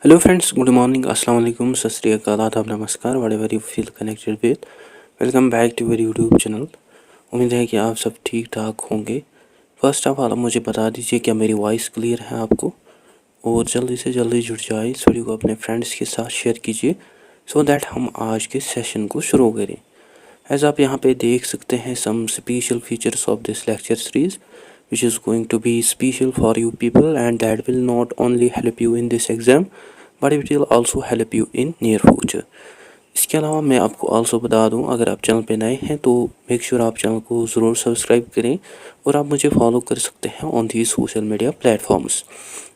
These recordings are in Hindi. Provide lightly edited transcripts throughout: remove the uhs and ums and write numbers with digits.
Hello friends, good morning, assalamu alaikum, सत श्री अकाल, आदाब, नमस्कार, whatever you feel connected with. Welcome back to मेरे यूट्यूब चैनल। उम्मीद है कि आप सब ठीक ठाक होंगे। फर्स्ट ऑफ ऑल मुझे बता दीजिए क्या मेरी वॉइस क्लियर है आपको, और जल्दी से जल्दी जुड़ जाए, इस वीडियो को अपने फ्रेंड्स के साथ शेयर कीजिए सो दैट हम आज के सेशन को शुरू करें। एज आप यहाँ पे देख सकते हैं some special features of this lecture series which is going to be special for you people, and that will not only help you in this exam but it will also help you in near future. इसके अलावा मैं आपको आल्सो बता दूं, अगर आप चैनल पे नए हैं तो मेक श्योर आप चैनल को ज़रूर सब्सक्राइब करें और आप मुझे फॉलो कर सकते हैं on the social media platforms.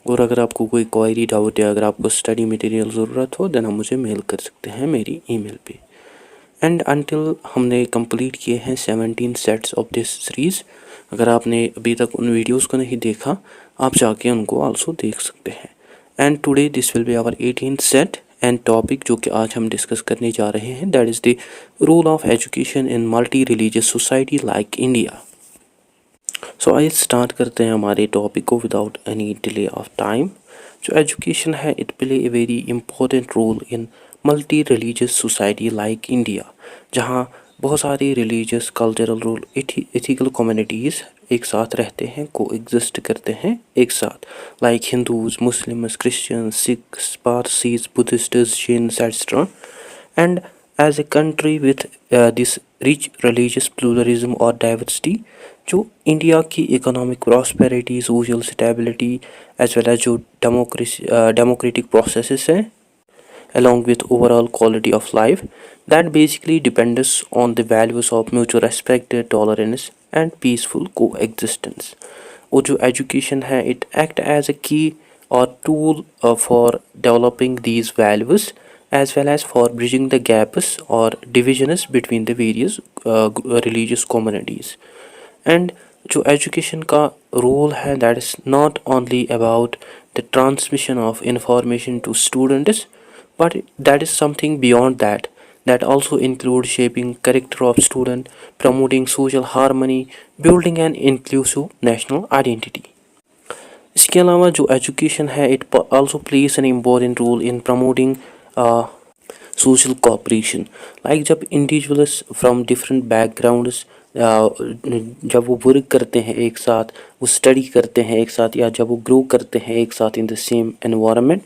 और अगर आपको कोई क्वेरी डाउट या अगर आपको स्टडी मटेरियल ज़रूरत हो देन आप मुझे मेल कर सकते हैं मेरी ईमेल पे। एंड अनटिल हमने कंप्लीट किए हैं 17 सेट्स ऑफ दिस सीरीज़। अगर आपने अभी तक उन वीडियोस को नहीं देखा आप जाके उनको आल्सो देख सकते हैं। And today this will be our 18th set and topic जो कि आज हम डिस्कस करने जा रहे हैं, that is the role of education in multi religious society like India. So आइए स्टार्ट करते हैं हमारे टॉपिक को without any delay of time. जो एजुकेशन है it play a very important role in multi religious society like India, जहाँ बहुत सारी religious, cultural role, ethical communities एक साथ रहते हैं, को एग्जिस्ट करते हैं एक साथ, like Hindus, Muslims, Christians, Sikhs, Parsis, Buddhists, Jains etcetera. And as a country with this rich religious pluralism और डाइवर्सिटी, जो इंडिया की economic prosperity, social stability as well as जो डेमोक्रेटिक प्रोसेसेस हैं along with overall quality of life, that basically depends on the values of mutual respect, tolerance and peaceful coexistence. और जो education है it act as a key or tool for developing these values as well as for bridging the gaps or divisions between the various religious communities. And जो education का role है that is not only about the transmission of information to students, but that is something beyond that, that also includes shaping character of student, promoting social harmony, building an inclusive national identity. इसके अलावा जो एजुकेशन है it also plays an important role in promoting social cooperation, like जब individuals from different backgrounds जब वो वर्क करते हैं एक साथ, वो स्टडी करते हैं एक साथ, या जब वो ग्रो करते हैं एक साथ इन द सेम एनवायरनमेंट,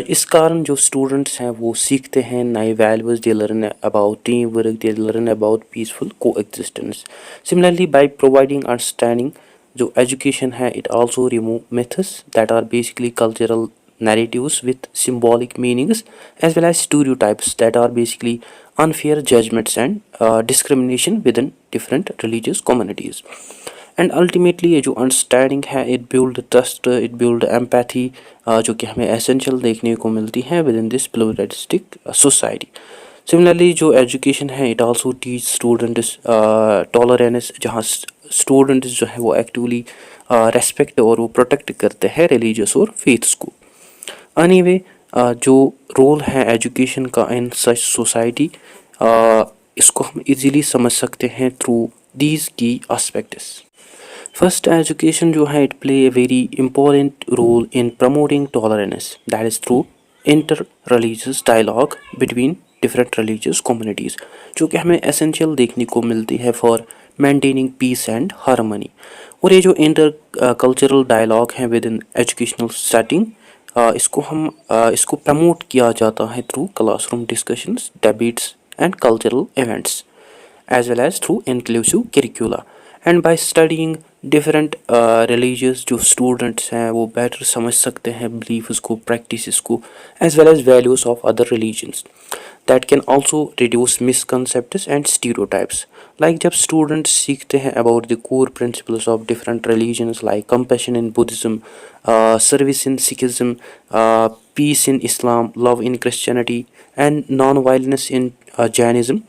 इस कारण जो स्टूडेंट्स हैं वो सीखते हैं नए values, they learn about teamwork, they learn about peaceful coexistence. Similarly by providing understanding, जो एजुकेशन है it also remove myths that are basically cultural narratives with symbolic meanings as well as stereotypes that are basically unfair judgments and discrimination within different religious communities. And ultimately ये जो अंडरस्टैंडिंग है it build trust, it build empathy, जो कि हमें एसेंशियल देखने को मिलती है with in this pluralistic society. Similarly जो एजुकेशन है it also teach students tolerance, जहाँ स्टूडेंट्स जो है वो एक्टिवली रेस्पेक्ट और वो प्रोटेक्ट करते हैं रिलीजियस और फेथ्स को। एनीवे जो रोल है एजुकेशन का इन सच सोसाइटी, इसको हम इजीली समझ सकते हैं through these key aspects. First education जो है it play a very important role in promoting tolerance, that is through inter religious dialogue between different religious communities, जो कि हमें एसेंशियल देखने को मिलती है for maintaining peace and harmony. और ये जो इंटर कल्चरल डायलॉग है विद इन एजुकेशनल सेटिंग, इसको प्रमोट किया जाता है through classroom discussions, debates and cultural events as well as through inclusive curricula. And by studying different religious, जो students हैं वो better समझ सकते हैं beliefs को, practices को, as well as values of other religions. That can also reduce misconceptions and stereotypes. Like जब students सीखते हैं about the core principles of different religions like compassion in Buddhism, service in Sikhism, peace in Islam, love in Christianity, and non-violence in Jainism,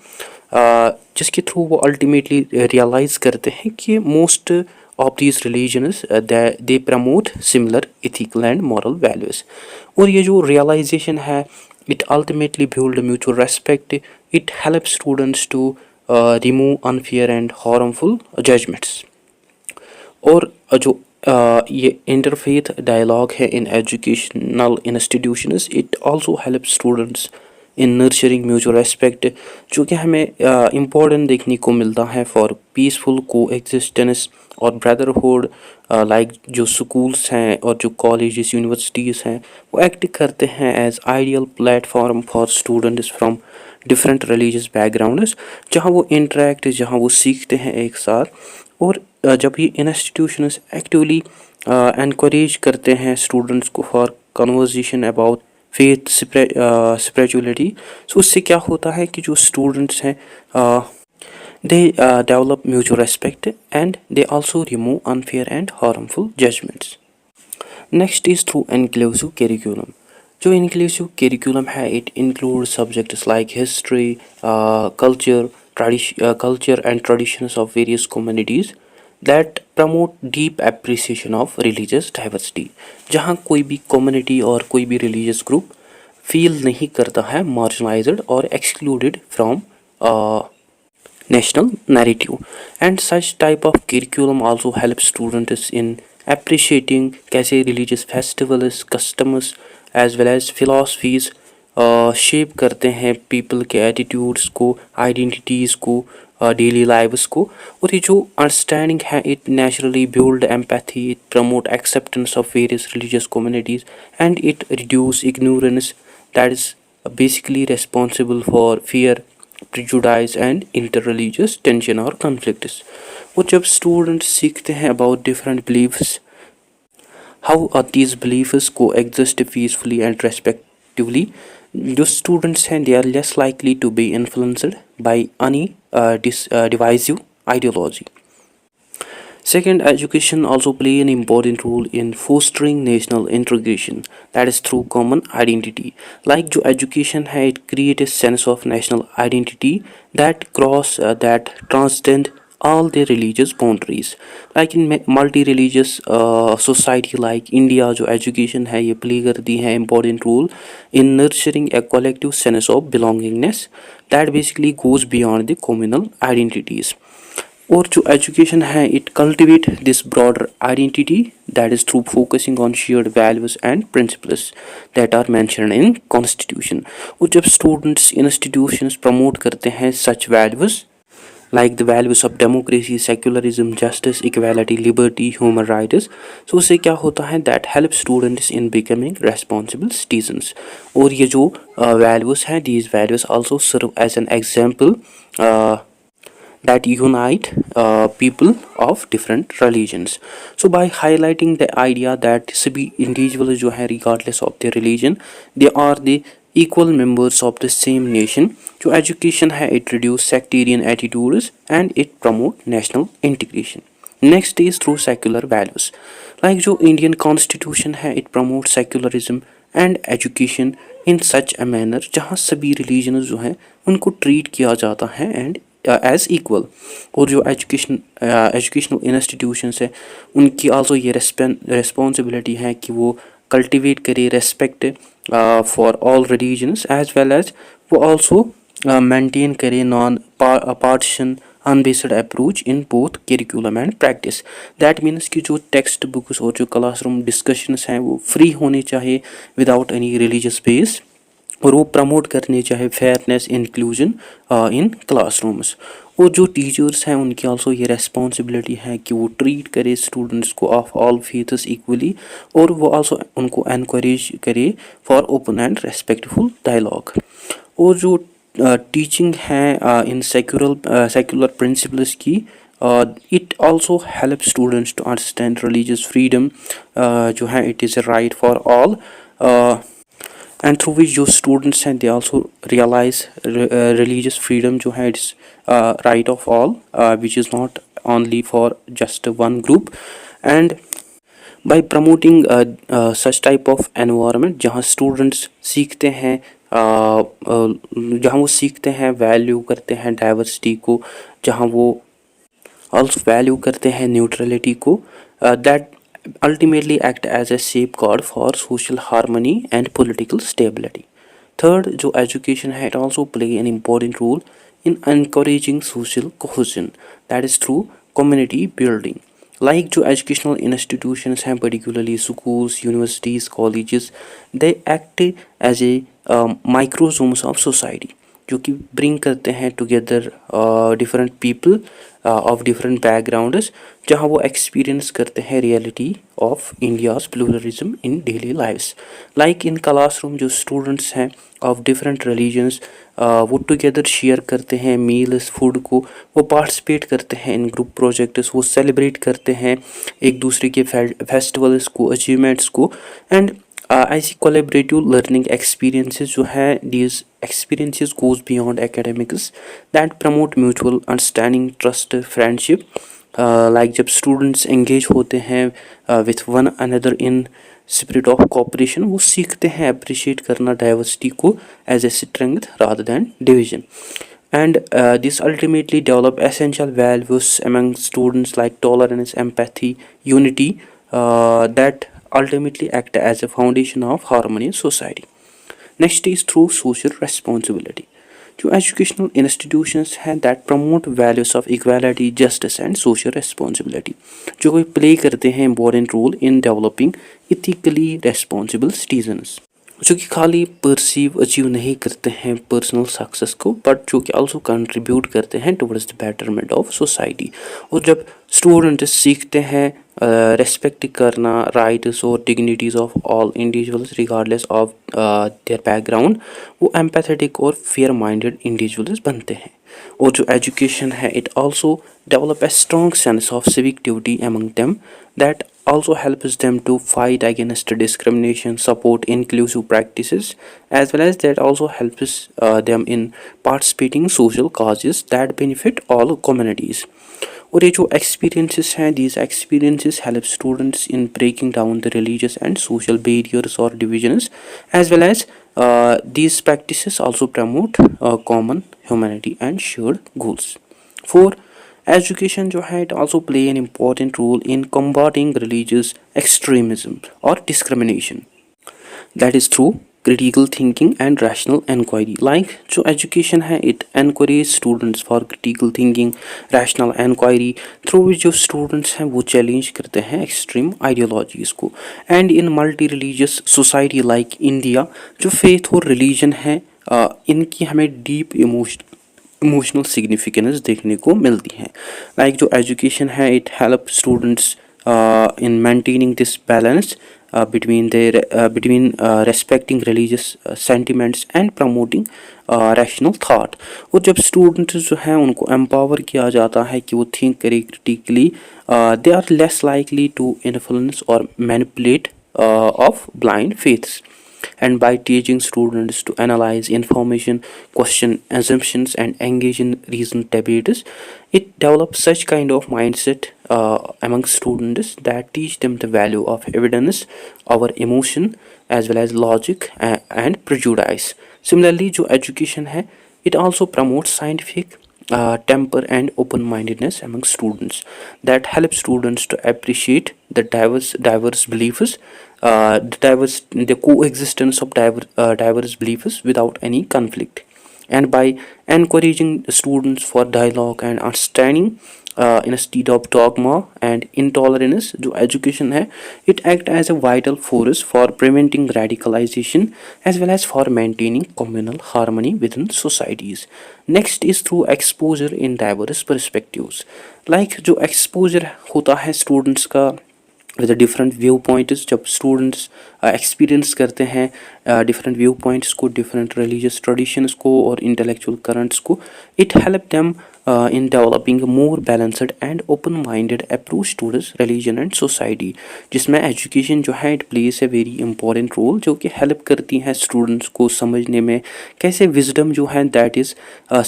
जिसके थ्रू वो अल्टीमेटली रियलाइज़ करते हैं कि most of these religions they promote similar ethical and moral values. और ये जो रियलाइजेशन है it ultimately build mutual respect, it help students to remove unfair and harmful judgments. और जो ये इंटरफेथ डायलॉग है in educational institutions, it also help students in nurturing mutual respect, जो कि हमें इम्पोर्टेंट देखने को मिलता है फॉर पीसफुल को एग्जिस्टेंस और ब्रदरहुड। लाइक जो स्कूल्स हैं और जो कॉलेजेस यूनिवर्सिटीज़ हैं वो एक्ट करते हैं as ideal platform for students from different religious backgrounds, जहाँ वो इंटरेक्ट, जहाँ वो सीखते हैं एक साथ। और जब ये इंस्टीट्यूशंस एक्टिवली एनकरेज करते हैं स्टूडेंट्स को for conversation about faith spirituality, so उससे क्या होता है कि जो स्टूडेंट्स हैं they develop mutual respect and they also remove unfair and harmful judgments. Next is through inclusive curriculum. जो inclusive curriculum है, it includes subjects like history, culture and traditions of various communities that promote deep appreciation of religious diversity. जहाँ कोई भी community और कोई भी religious group feel नहीं करता है marginalized or excluded from national narrative. And such type of curriculum also helps students in appreciating कैसे religious festivals, customs as well as philosophies shape करते हैं people के attitudes को, identities को, daily lives को। और ये जो understanding है, it naturally build empathy, it promote acceptance of various religious communities and it reduce ignorance that is basically responsible for fear, prejudice and interreligious tension or conflicts। वो जब स्टूडेंट्स सीखते हैं about different beliefs, how these beliefs coexist peacefully and respectively, जो students हैं they are less likely to be influenced by any divisive ideology. Second, education also play an important role in fostering national integration, that is through common identity. Like जो education है, it create a sense of national identity that transcend all the religious boundaries. Like in multi-religious society like India, जो education है ये play करती है important role in nurturing a collective sense of belongingness that basically goes beyond the communal identities. और जो एजुकेशन है, it cultivate this broader identity that is through focusing on shared values and principles that are mentioned in constitution. और जब स्टूडेंट्स इंस्टीट्यूशंस प्रमोट करते हैं such values like the values of democracy, secularism, justice, equality, liberty, human rights, so उससे क्या होता है that helps students in becoming responsible citizens। और ये जो values हैं, these values also serve as an example that unite people of different religions. So by highlighting the idea that सभी individuals जो है regardless of their religion, they are the equal members of the same nation, जो education है it reduce sectarian attitudes and it promote national integration. Next is through secular values. Like जो Indian constitution है it promotes secularism and education in such a manner जहाँ सभी religions जो हैं उनको treat किया जाता है and एज इक्वल। और जो एजुकेशनल इंस्टीट्यूशंस है उनकी आल्सो ये रेस्पॉन्सिबिलिटी है कि वो कल्टिवेट करे respect for all religions as well as वो आल्सो मेंटेन करे non partisan unbiased approach in both curriculum and practice. That means कि जो टेक्स्ट बुक्स और जो क्लासरूम डिस्कशंस हैं वो फ्री होने चाहिए विदाउट एनी रिलीजियस बेस, और वो प्रमोट करने चाहे फेयरनेस इंक्लूजन इन क्लासरूम्स। और जो टीचर्स हैं उनकी आल्सो ये रेस्पॉन्सिबिलिटी है कि वो ट्रीट करे स्टूडेंट्स को ऑफ ऑल फेथ्स इक्वली, और वो आल्सो उनको एनकरेज करे for open and respectful dialogue. और जो टीचिंग है इन सेक्युलर प्रिंसिपल्स की, it also help students to understand religious freedom जो है it is a right for all, and through which जो students हैं they also realize religious freedom जो है it's right of all, which is not only for just one group. And by promoting such type of environment जहाँ students सीखते हैं जहाँ वो सीखते हैं वैल्यू करते हैं डाइवर्सिटी को, जहाँ वो also वैल्यू करते हैं न्यूट्रलिटी को, that ultimately act as a safeguard for social harmony and political stability. Third, जो education है it also play an important role in encouraging social cohesion, that is through community building. Like जो एजुकेशनल इंस्टीट्यूशंस हैं, particularly schools, universities, colleges, they act as a microcosms of society, जो कि ब्रिंग करते हैं together different people of different backgrounds, जहाँ वो एक्सपीरियंस करते हैं reality of India's pluralism in daily lifes. Like in classroom जो स्टूडेंट्स हैं ऑफ डिफरेंट रिलीजन्स, वो टुगेदर शेयर करते हैं मील्स, फूड को, वो पार्टिसिपेट करते हैं इन ग्रुप प्रोजेक्ट्स, वो सेलिब्रेट करते हैं एक दूसरे के फेस्टिवल्स को, अचीवमेंट्स को। एंड ऐसी कोलेबरेटिव लर्निंग एक्सपीरियंसेस जो है, these experiences goes beyond academics that promote mutual understanding, trust, friendship. Like जब students engage होते हैं with one another in spirit of cooperation, वो सीखते हैं appreciate करना diversity को as a strength rather than division. And this ultimately develop essential values among students like tolerance, empathy, unity, that ultimately act as a foundation of harmonious society. Next is through social responsibility. जो एजुकेशनल इंस्टीट्यूशंस हैं that promote values of equality, justice and social responsibility, जो कोई प्ले करते हैं important role in developing ethically responsible citizens, जो कि खाली परसीव अचीव नहीं करते हैं पर्सनल सक्सेस को, बट जो कि आल्सो कंट्रीब्यूट करते हैं towards the betterment of society. और जब स्टूडेंट सीखते हैं रेस्पेक्ट करना राइट्स और dignities of all individuals regardless of their background, वो एम्पैथेटिक और फेयर माइंडेड इंडिविजुअल्स बनते हैं। और जो एजुकेशन है, it also develop a strong sense of civic duty among them that also helps them to fight against discrimination, support inclusive practices, as well as that also helps them in participating social causes that benefit all communities. और ये जो experiences हैं, these experiences help students in breaking down the religious and social barriers or divisions, as well as these practices also promote common humanity and shared goals. For education जो है, it also play an important role in combating religious extremism और discrimination, that is through critical thinking and rational inquiry. Like जो एजुकेशन है, it encourage students for critical thinking, rational inquiry, through which जो स्टूडेंट्स हैं वो चैलेंज करते हैं एक्सट्रीम आइडियोलॉजीज़ को। And in multi religious society like India, जो फेथ और रिलीजन है, इनकी हमें डीप इमोशनल सिग्निफिकेंस देखने को मिलती है। लाइक जो एजुकेशन है, it help students in maintaining this balance between respecting religious sentiments and promoting rational thought. और जब स्टूडेंट्स जो हैं उनको एम्पावर किया जाता है कि वो थिंक करें critically, they are less likely to influence और manipulate of blind faiths. And by teaching students to analyze information, question assumptions, and engage in reasoned debates, it develops such kind of mindset among students that teach them the value of evidence, our emotion, as well as logic and prejudice. Similarly, जो education है, it also promotes scientific temper and open-mindedness among students that help students to appreciate the diverse beliefs, the coexistence of diverse beliefs without any conflict. And by encouraging students for dialogue and understanding instead of dogma and intolerance, जो education है, it act as a vital force for preventing radicalization as well as for maintaining communal harmony within societies. Next is through exposure in diverse perspectives. Like जो exposure होता है students का with a different viewpoints, जब students experience करते हैं different viewpoints को, different religious traditions को और intellectual currents को, it help them in developing a more balanced and open-minded approach towards religion and society, जिसमें education जो है, it plays a very important role, जो कि help करती हैं students को समझने में कैसे wisdom जो है that is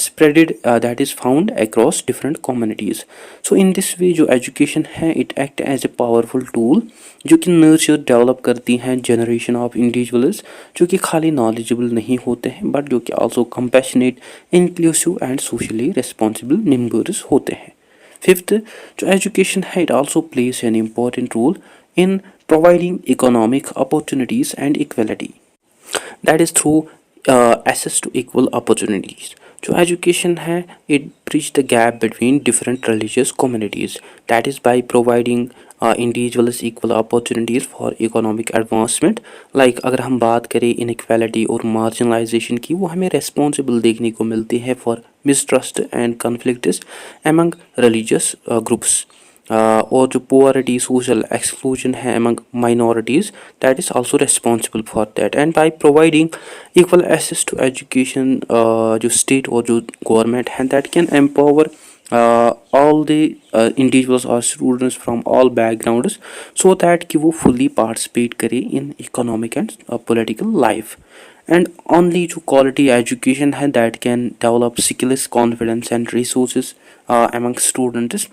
spreaded, that is found across different communities. So in this way जो education है, it act as a powerful tool जो कि nurture develop करती हैं generation of individuals जो कि खाली knowledgeable नहीं होते हैं, but जो कि also compassionate, inclusive and socially responsible members होते हैं. Fifth, जो education है, it also plays an important role in providing economic opportunities and equality, that is through access to equal opportunities. जो एजुकेशन है it bridge the gap between different religious communities, that is by providing individuals equal opportunities for economic advancement. Like अगर हम बात करें इनइक्वालिटी और मार्जिनलाइजेशन की, वो हमें रेस्पॉन्सिबल देखने को मिलती है for mistrust and conflicts among religious groups. और जो पोअरिटी सोशल एक्सक्लूजन है among minorities, that is also responsible for that, and by providing equal access to education, जो state और जो government है that can empower all the individuals or students from all backgrounds so that कि वो fully participate करें in economic and political life। and only जो quality education है that can develop skills, confidence and resources among students,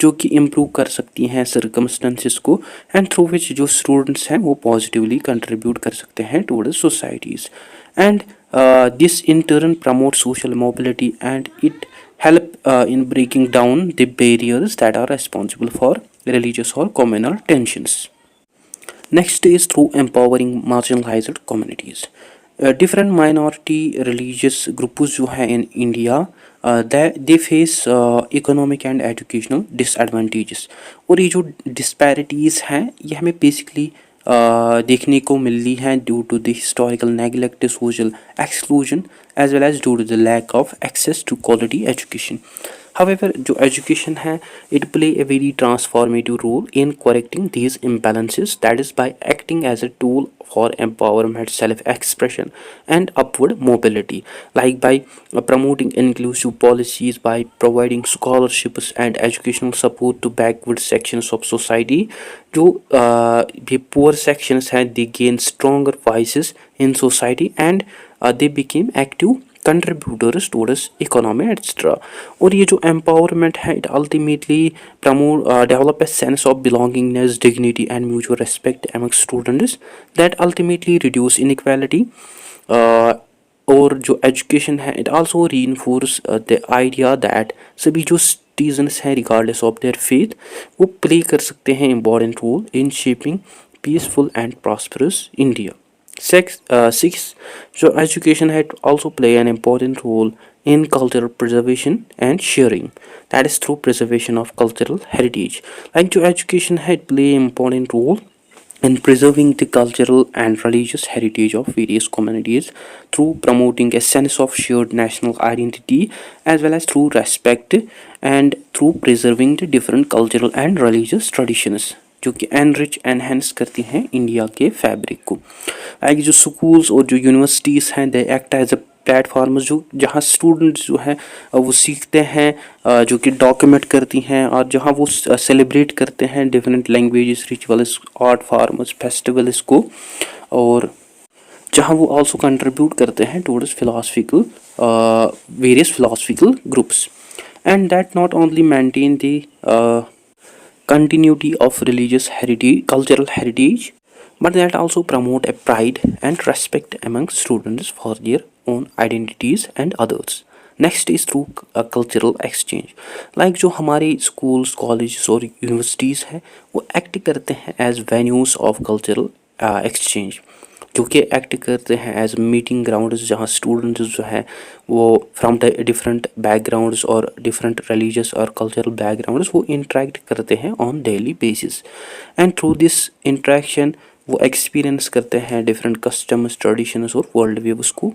जो कि improve कर सकती हैं circumstances को, and through which जो students हैं वो positively contribute कर सकते हैं towards societies, and this in turn promotes social mobility and it help in breaking down the barriers that are responsible for religious or communal tensions. Next is through empowering marginalized communities. Different minority religious groups जो हैं in India, they face economic and educational disadvantages, और ये जो disparities हैं ये हमें basically देखने को मिल रही हैं due to the historical neglect, social exclusion as well as due to the lack of access to quality education. However, जो education है it play a very transformative role in correcting these imbalances, that is by acting as a tool for empowerment, self-expression and upward mobility, like by promoting inclusive policies, by providing scholarships and educational support to backward sections of society. जो the poor sections हैं they gain stronger voices in society and they became active contributors towards economy etc. और ये जो empowerment है it ultimately promote develop a sense of belongingness, dignity and mutual respect among students that ultimately reduce inequality. और जो education है it also reinforce the idea that सभी जो citizens हैं regardless of their faith वो play कर सकते हैं important role in shaping peaceful and prosperous India. Six, so education had also play an important role in cultural preservation and sharing, that is through preservation of cultural heritage. Like जो education had play an important role in preserving the cultural and religious heritage of various communities through promoting a sense of shared national identity as well as through respect and through preserving the different cultural and religious traditions, जो कि एनरिच एनहेंस करती हैं इंडिया के फैब्रिक को। लाइक जो स्कूल्स और जो यूनिवर्सिटीज़ हैं they act as a platform जो जहाँ स्टूडेंट्स जो हैं वो सीखते हैं, जो कि डॉक्यूमेंट करती हैं और जहाँ वो सेलिब्रेट करते हैं different languages, rituals, art forms, festivals को, और जहाँ वो आल्सो कंट्रीब्यूट करते हैं towards philosophical various philosophical groups, and that not only maintain the continuity of religious heritage, cultural heritage, but that also promote a pride and respect among students for their own identities and others. Next is through a cultural exchange. Like जो हमारे schools, colleges और universities हैं वो act करते हैं as venues of cultural exchange, जो कि एक्ट करते हैं एज मीटिंग ग्राउंड्स जहाँ स्टूडेंट्स जो हैं वो फ्रॉम द डिफरेंट बैकग्राउंड्स और डिफरेंट रिलीजियस और कल्चरल बैकग्राउंड्स वो इंटरेक्ट करते हैं on daily basis, and through this interaction वो एक्सपीरियंस करते हैं डिफरेंट कस्टम्स, ट्रेडिशंस और वर्ल्ड व्यूज को,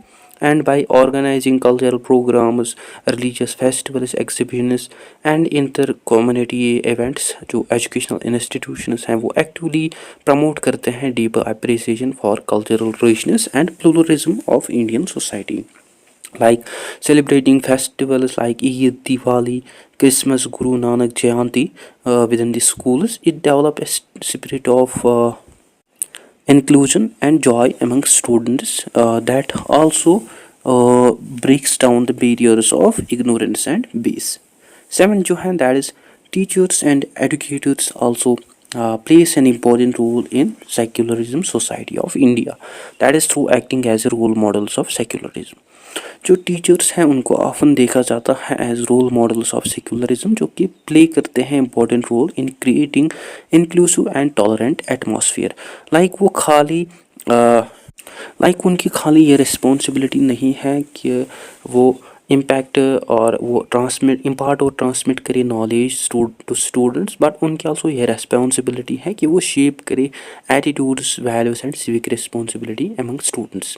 and by organizing cultural programs, religious festivals, exhibitions and inter-community events, जो educational institutions हैं वो actively promote करते हैं deeper appreciation for cultural richness and pluralism of Indian society. Like celebrating festivals like Eid, Diwali, Christmas, Guru Nanak Jayanti within the schools, it develop a spirit of inclusion and joy among students that also breaks down the barriers of ignorance and base. 7 जो है that is teachers and educators also plays an important role in secularism society of India, that is through acting as role models of secularism. जो टीचर्स हैं उनको ऑफन देखा जाता है as role models of secularism, जो कि प्ले करते हैं important role in creating inclusive and tolerant atmosphere. Like वो खाली उनकी खाली ये रिस्पॉन्सिबिलिटी नहीं है कि वो इम्पैक्ट और वो ट्रांसमिट इम्पार्ट और ट्रांसमिट करे नॉलेज टू स्टूडेंट्स, बट उनकी आल्सो ये रेस्पॉन्सिबिलिटी है कि वो शेप करे attitudes, values and civic responsibility among students,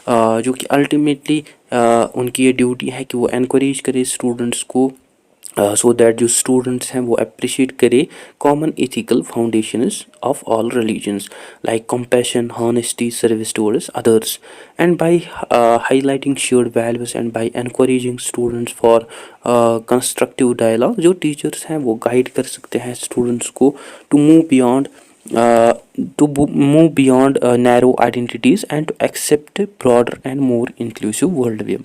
जो कि अल्टीमेटली उनकी ये ड्यूटी है कि वो इनक्रेज करे स्टूडेंट्स को, सो दैट जो स्टूडेंट्स हैं वो अप्रिशिएट करे common ethical foundations of all religions like compassion, honesty, service towards others, and by highlighting shared values and by encouraging students for constructive dialogue, जो टीचर्स हैं वो गाइड कर सकते हैं स्टूडेंट्स को to move beyond narrow identities and to accept a broader and more inclusive worldview.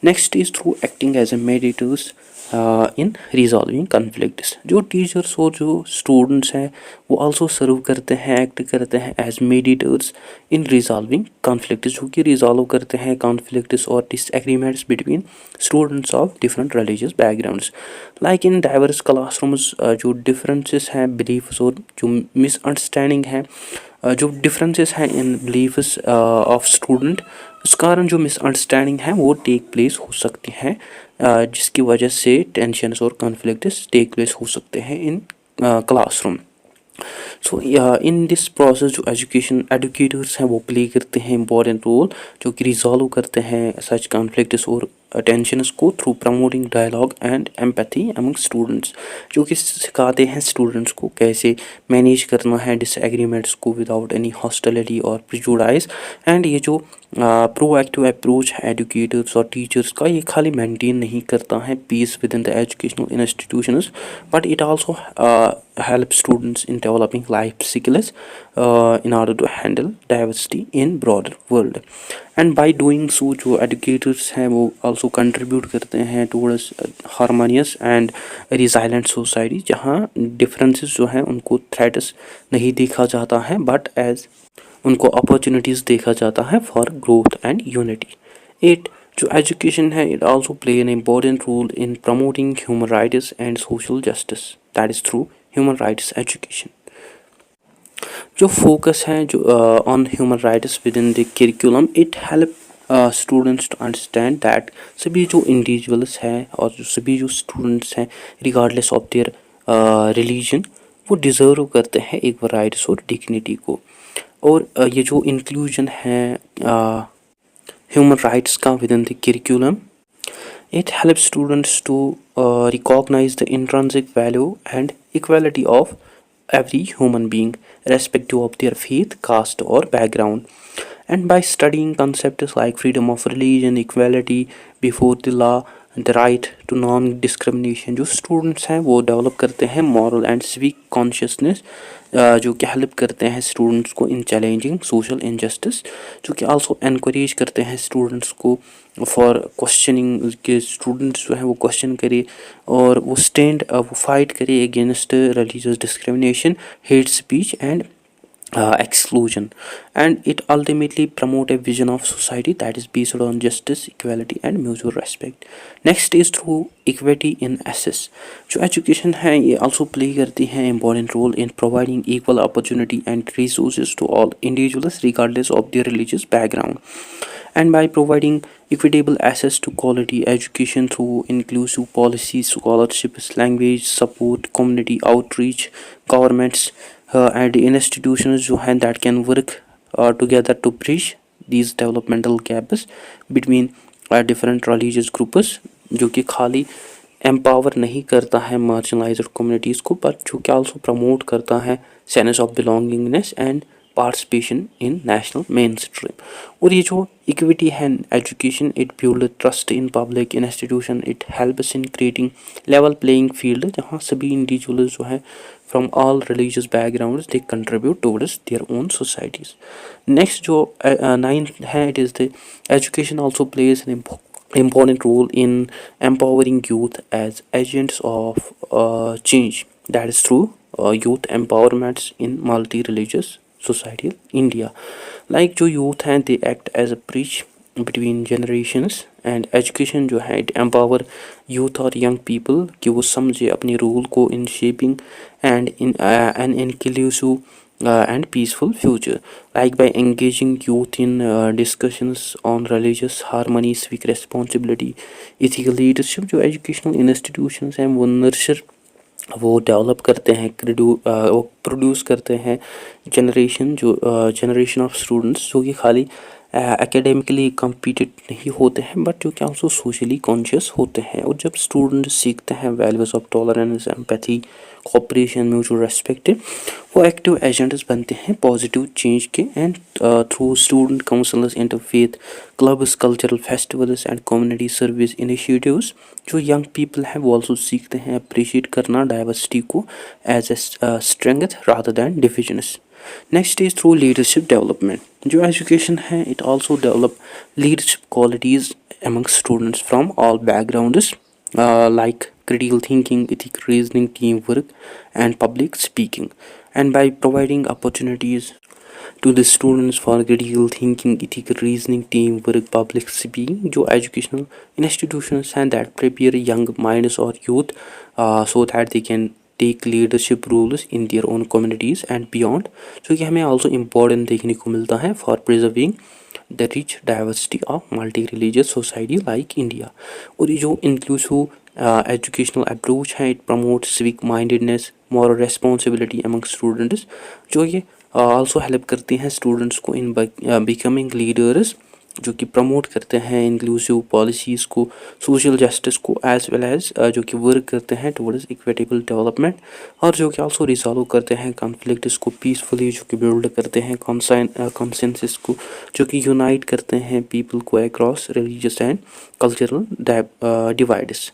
Next is through acting as a mediators in resolving conflicts. जो टीचर्स और जो स्टूडेंट्स हैं वो आल्सो सर्व करते हैं, एक्ट करते हैं एज मीडिएटर्स इन रिजॉल्विंग कन्फ्लिक्ट्स, जो कि रिजॉल्व करते हैं कॉन्फ्लिक्ट्स और disagreements between students of different religious backgrounds. Like in diverse classrooms जो डिफरेंसेस हैं बिलीफ्स और जो मिसअंडरस्टैंडिंग है, जो डिफरेंसेस हैं इन बिलीफ्स ऑफ स्टूडेंट, उस कारण जो मिसअंडरस्टैंडिंग है वो टेक प्लेस हो सकती हैं, जिसकी वजह से टेंशन्स और कॉन्फ्लिक्ट्स टेक प्लेस हो सकते हैं in classroom. So in this process जो एजुकेटर्स हैं वो प्ले करते हैं इंपॉर्टेंट रोल, जो कि रिजॉल्व करते हैं सच कॉन्फ्लिक्ट्स और टेंशन्स को through promoting dialogue and empathy among students, जो कि सिखाते हैं स्टूडेंट्स को कैसे मैनेज करना है डिसएग्रीमेंट्स को विदाउट एनी हॉस्टिलिटी और प्रिजुडाइज। एंड ये जो प्रोएक्टिव अप्रोच है एजुकेटर्स और टीचर्स का, ये खाली मेंटेन नहीं करता है peace with in the educational institutions, but it also help students in developing life skills in order to handle diversity in broader world. And by doing so जो educators हैं वो also contribute करते हैं towards harmonious and resilient society, जहाँ differences जो हैं उनको threats नहीं देखा जाता है but as उनको opportunities देखा जाता है for growth and unity. 8 जो एजुकेशन है it also play an important role in promoting human rights and social justice, that is through human rights education. जो फोकस है जो on human rights within the curriculum, it help students to understand that सभी जो इंडिविजुअल्स हैं और जो सभी जो स्टूडेंट्स हैं रिगार्डलेस ऑफ देयर रिलीजन, वो डिज़र्व करते हैं एक राइट्स और डिग्निटी को। और ये जो इंक्लूजन है ह्यूमन राइट्स का with in the curriculum, it helps students to recognize the intrinsic value and equality of every human being, irrespective of their faith, caste, or background. And by studying concepts like freedom of religion, equality before the law, the right to non-discrimination, जो students हैं वो develop करते हैं moral and civic consciousness, जो कि हेल्प करते हैं स्टूडेंट्स को इन चैलेंजिंग सोशल इनजस्टिस, जो कि आल्सो इनकरेज करते हैं स्टूडेंट्स को फॉर क्वेश्चनिंग, के स्टूडेंट्स जो हैं वो क्वेश्चन करे और वो वो फाइट करे against religious discrimination, hate speech and exclusion. And it ultimately promote a vision of society that is based on justice, equality and mutual respect. Next is through equity in access. जो education है ये also play करती है important role in providing equal opportunity and resources to all individuals regardless of their religious background. And by providing equitable access to quality education through inclusive policies, scholarships, language support, community outreach, governments and institutions जो हैं that can work together to bridge these developmental gaps between different religious groups, जो कि खाली एम्पावर नहीं करता है मार्जिनलाइज्ड कम्युनिटीज़ को, पर जो कि आल्सो प्रमोट करता है sense of belongingness and participation in national main stream. और ये जो इक्विटी है education, it build trust in public institution, it helps in creating level playing field, जहाँ सभी इंडिविजुअल्स जो हैं from all religious backgrounds they contribute towards their own societies. Next जो 9th है, it is the education also plays an important role in empowering youth as agents of change, that is through youth empowerments in multi-religious society India. Like जो youth हैं they act as a bridge between generations, and education जो है it empower youth और young people कि वो समझे अपने रोल को in shaping and in an inclusive and peaceful future, like by engaging youth in discussions on religious harmony, civic responsibility, ethical leadership. जो educational institutions हैं वो nurture, वो डेवलप करते हैं, वो प्रोड्यूस करते हैं जनरेशन ऑफ स्टूडेंट्स जो कि खाली एकेडमिकली कम्पिटेड नहीं होते हैं, बट जो कि ऑल्सो सोशली कॉन्शियस होते हैं। और जब स्टूडेंट सीखते हैं values of tolerance, empathy, cooperation, mutual respect, वो एक्टिव एजेंट्स बनते हैं पॉजिटिव चेंज के। And through student counsellors, interfaith clubs, cultural festivals and community service initiatives, जो यंग पीपल हैं वो ऑल्सो सीखते हैं अप्रिशिएट करना डाइवर्सिटी को as a strength rather than divisions. Next is through leadership development. जो एजुकेशन है it also develop leadership qualities among students from all backgrounds, like critical thinking, ethical reasoning, teamwork, and public speaking. And by providing opportunities to the students for critical thinking, ethical reasoning, teamwork, public speaking, जो educational institutions हैं that prepare young minds or youth so that they can take leadership roles in their own communities and beyond, जो कि हमें also important देखने को मिलता है for preserving the rich diversity of multi-religious society like India। और ये जो inclusive educational approach है it promotes civic mindedness, moral responsibility among students, जो ये also help करती हैं students को in becoming leaders, जो कि प्रमोट करते हैं इंक्लूसिव पॉलिसीज़ को, सोशल जस्टिस को, एज वेल एज जो कि वर्क करते हैं टुवर्ड्स इक्विटेबल डेवलपमेंट, और जो कि आल्सो रिजॉल्व करते हैं कॉन्फ्लिक्ट्स को पीसफुली, जो कि बिल्ड करते हैं कंसेंसस को, जो कि यूनाइट करते हैं पीपल को across religious and cultural divides.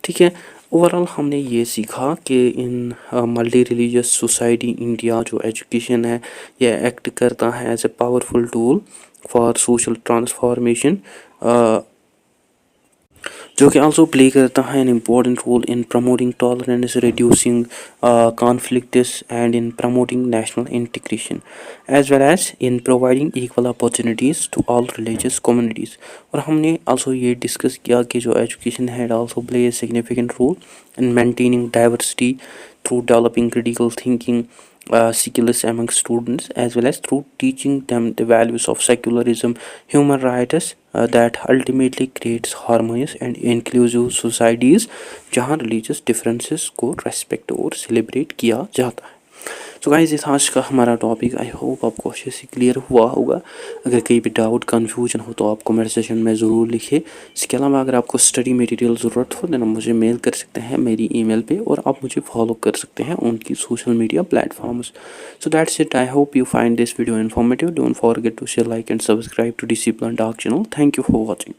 ठीक है, ओवरऑल हमने ये सीखा कि in multi religious society India जो एजुकेशन है ये एक्ट करता है as a powerful tool for social transformation, जो कि आल्सो प्ले करता है an important role in promoting tolerance, reducing conflicts and in promoting national integration, as well as in providing equal opportunities to all religious communities. और हमने आल्सो ये डिस्कस किया कि जो एजुकेशन है it also play a significant role in maintaining diversity through developing critical thinking skills among students, as well as through teaching them the values of secularism, human rights, that ultimately creates harmonious and inclusive societies जहाँ religious differences को respect और celebrate किया जाता है। तो गाइस इस आज का हमारा टॉपिक आई होप आपको अच्छे से क्लियर हुआ होगा। अगर कहीं भी डाउट कन्फ्यूजन हो तो आप कमेंट सेशन में ज़रूर लिखिए। इसके अलावा अगर आपको स्टडी मटेरियल ज़रूरत हो देना मुझे मेल कर सकते हैं मेरी ईमेल पे, और आप मुझे फॉलो कर सकते हैं उनकी social media platforms. So that's it, I hope you find this video informative. Don't forget to share, like and subscribe to Discipline Talk channel. Thank you for watching.